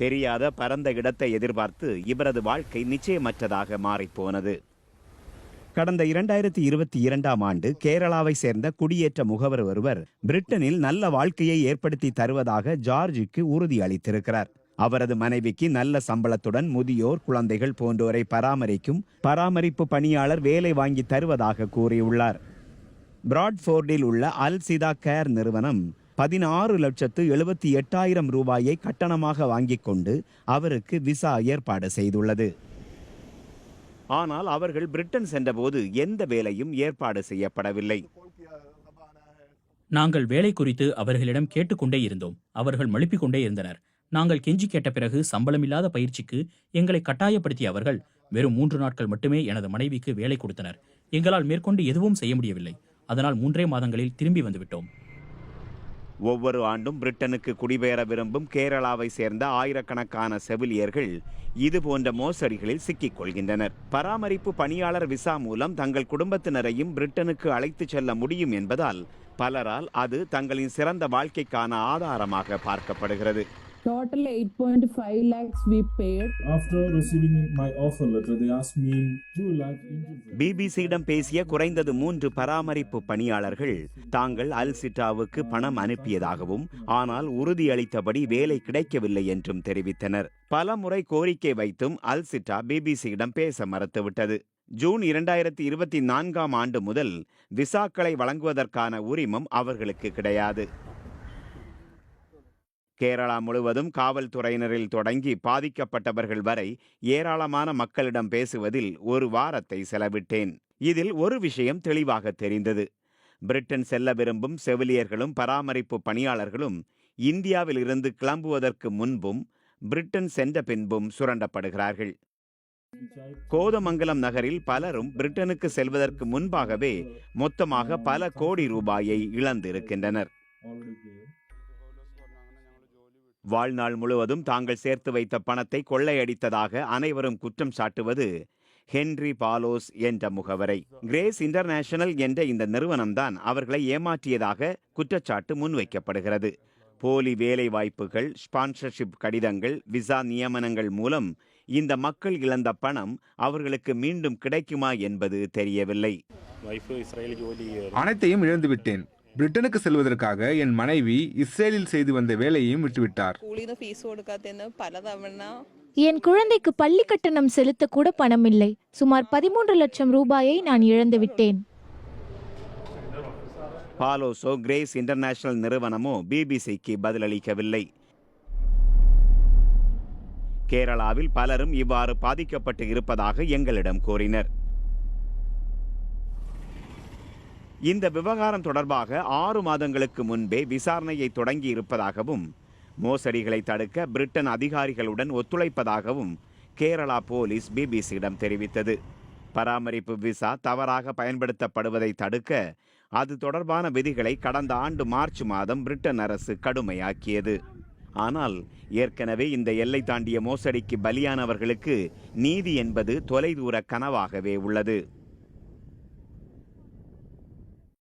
தெரியாத பரந்த இடத்தை எதிர்பார்த்து இவரது வாழ்க்கை நிச்சயமற்றதாக மாறிப்போனது. கடந்த 2022ஆம் ஆண்டு கேரளாவை சேர்ந்த குடியேற்ற முகவர் ஒருவர் பிரிட்டனில் நல்ல வாழ்க்கையை ஏற்படுத்தி தருவதாக ஜார்ஜுக்கு உறுதி அளித்திருக்கிறார். அவரது மனைவிக்கு நல்ல சம்பளத்துடன் முதியோர், குழந்தைகள் போன்றோரை பராமரிக்கும் பராமரிப்பு பணியாளர் வேலை வாங்கி தருவதாக கூறியுள்ளார். பிராட்ஃபோர்டில் உள்ள அல் சிதா கேர் நிறுவனம் 16,78,000 ரூபாயை கட்டணமாக வாங்கிக் கொண்டு அவருக்கு விசா ஏற்பாடு செய்துள்ளது. ஆனால் அவர்கள் பிரிட்டன் சென்றபோது எந்த வேலையும் ஏற்பாடு செய்யப்படவில்லை. நாங்கள் வேலை குறித்து அவர்களிடம் கேட்டுக்கொண்டே இருந்தோம். அவர்கள் மழுப்பிக் கொண்டே இருந்தனர். நாங்கள் கெஞ்சி கேட்ட பிறகு சம்பளமில்லாத பயிற்சிக்கு எங்களை கட்டாயப்படுத்திய அவர்கள் வெறும் 3 நாட்கள் மட்டுமே எனது மனைவிக்கு வேலை கொடுத்தனர். எங்களால் மேற்கொண்டு எதுவும் செய்ய முடியவில்லை. அதனால் 3 மாதங்களில் திரும்பி வந்துவிட்டோம். ஒவ்வொரு ஆண்டும் பிரிட்டனுக்கு குடிபெயர விரும்பும் கேரளாவை சேர்ந்த ஆயிரக்கணக்கான செவிலியர்கள் இதுபோன்ற மோசடிகளில் சிக்கிக் கொள்கின்றனர். பராமரிப்பு பணியாளர் விசா மூலம் தங்கள் குடும்பத்தினரையும் பிரிட்டனுக்கு அழைத்துச் செல்ல முடியும் என்பதால் பலரால் அது தங்களின் சிறந்த வாழ்க்கைக்கான ஆதாரமாக பார்க்கப்படுகிறது. Total 8.5 lakhs we paid. After receiving my offer letter, they asked me 2 lakh into. பிபிசியிடம் பேசிய குறைந்தது 3 பராமரிப்பு பணியாளர்கள் தாங்கள் அல் சிட்டாவுக்கு பணம் அனுப்பியதாகவும் ஆனால் உறுதியளித்தபடி வேலை கிடைக்கவில்லை என்றும் தெரிவித்தனர். பல முறை கோரிக்கை வைத்தும் அல் சிட்டா பிபிசியிடம் பேச மறுத்துவிட்டது. ஜூன் 2024ஆம் ஆண்டு முதல் விசாக்களை வழங்குவதற்கான உரிமம் அவர்களுக்கு கிடையாது. கேரளா முழுவதும் காவல்துறையினரில் தொடங்கி பாதிக்கப்பட்டவர்கள் வரை ஏராளமான மக்களிடம் பேசுவதில் ஒரு வாரத்தை செலவிட்டேன். இதில் ஒரு விஷயம் தெளிவாக தெரிந்தது. பிரிட்டன் செல்ல விரும்பும் செவிலியர்களும் பராமரிப்பு பணியாளர்களும் இந்தியாவில் இருந்து கிளம்புவதற்கு முன்பும் பிரிட்டன் சென்ற பின்பும் சுரண்டப்படுகிறார்கள். கோதமங்கலம் நகரில் பலரும் பிரிட்டனுக்கு செல்வதற்கு முன்பாகவே மொத்தமாக பல கோடி ரூபாயை இழந்திருக்கின்றனர். வாழ்நாள் முழுவதும் தாங்கள் சேர்த்து வைத்த பணத்தை கொள்ளையடித்ததாக அனைவரும் குற்றம் சாட்டுவது ஹென்றி பாலோஸ் என்ற முகவரை. கிரேஸ் இன்டர்நேஷனல் என்ற இந்த நிறுவனம்தான் அவர்களை ஏமாற்றியதாக குற்றச்சாட்டு முன்வைக்கப்படுகிறது. போலி வேலை வாய்ப்புகள், ஸ்பான்சர்ஷிப் கடிதங்கள், விசா நியமனங்கள் மூலம் இந்த மக்கள் இழந்த பணம் அவர்களுக்கு மீண்டும் கிடைக்குமா என்பது தெரியவில்லை. அனைத்தையும் இழந்துவிட்டேன். பிரிட்டனுக்கு செல்வதற்காக என் மனைவி இஸ்ரேலில் செய்து வந்த வேலையையும் விட்டுவிட்டார். என் குழந்தைக்கு பள்ளி கட்டணம் செலுத்த கூட பணம் இல்லை. சுமார் 13 லட்சம் ரூபாயை நான் இழந்துவிட்டேன். பாலோஸோ கிரேஸ் இன்டர்நேஷனல் நிறுவனமோ பிபிசிக்கு பதிலளிக்கவில்லை. கேரளாவில் பலரும் இவ்வாறு பாதிக்கப்பட்டு இருப்பதாக எங்களிடம் கூறினர். இந்த விவகாரம் தொடர்பாக 6 மாதங்களுக்கு முன்பே விசாரணையை தொடங்கி இருப்பதாகவும் மோசடிகளை தடுக்க பிரிட்டன் அதிகாரிகளுடன் ஒத்துழைப்பதாகவும் கேரளா போலீஸ் பிபிசியிடம் தெரிவித்தது. பராமரிப்பு விசா தவறாக பயன்படுத்தப்படுவதை தடுக்க அது தொடர்பான விதிகளை கடந்த ஆண்டு மார்ச் மாதம் பிரிட்டன் அரசு கடுமையாக்கியது. ஆனால் ஏற்கனவே இந்த எல்லை தாண்டிய மோசடிக்கு பலியானவர்களுக்கு நீதி என்பது தொலைதூர கனவாகவே உள்ளது.